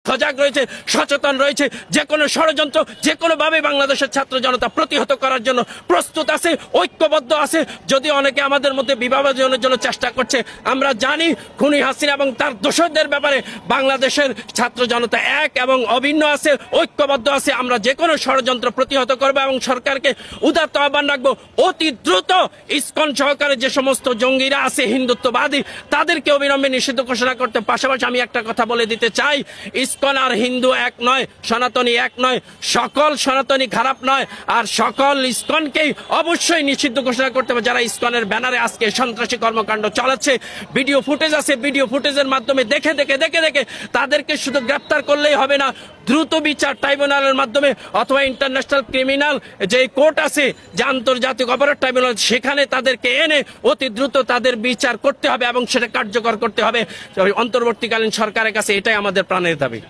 সজাগ রয়েছে, সচেতন রয়েছে, যে কোনো ষড়যন্ত্র যে কোনোভাবে বাংলাদেশের ছাত্র জনতা প্রতিহত করার জন্য প্রস্তুত আছে, ঐক্যবদ্ধ আছে। যদি অনেকে আমাদের মধ্যে বিভাজনের জন্য চেষ্টা করছে, আমরা জানি খুনি হাসিনা এবং তার দোষরদের ব্যাপারে বাংলাদেশের ছাত্র জনতা এক এবং অভিন্ন আছে, ঐক্যবদ্ধ আছে। আমরা যে কোনো ষড়যন্ত্র প্রতিহত করবো এবং সরকারকে উদাত্ত আহ্বান রাখবো, অতি দ্রুত ইসকন সহকারে যে সমস্ত জঙ্গিরা আছে হিন্দুত্ববাদী তাদেরকে অবিলম্বে নিষিদ্ধ ঘোষণা করতে। পাশাপাশি আমি একটা কথা বলে দিতে চাই, ইসকন আর হিন্দু এক নয়, সনাতনী এক নয়, সকল সনাতনী খারাপ নয়, আর সকল ইসকনকেই অবশ্যই নিষিদ্ধ ঘোষণা করতে হবে। যারা ইসকনের ব্যানারে আজকে সন্ত্রাসী কর্মকাণ্ড চালাচ্ছে, ভিডিও ফুটেজ আছে, ভিডিও ফুটেজের মাধ্যমে দেখে তাদেরকে শুধু গ্রেপ্তার করলেই হবে না, দ্রুত বিচার ট্রাইব্যুনালের মাধ্যমে অথবা ইন্টারন্যাশনাল ক্রিমিনাল যে কোর্ট আছে, যে আন্তর্জাতিক অপরাধ ট্রাইব্যুনাল, সেখানে তাদেরকে এনে অতি দ্রুত তাদের বিচার করতে হবে এবং সেটা কার্যকর করতে হবে। অন্তর্বর্তীকালীন সরকারের কাছে এটাই আমাদের প্রাণের দাবি।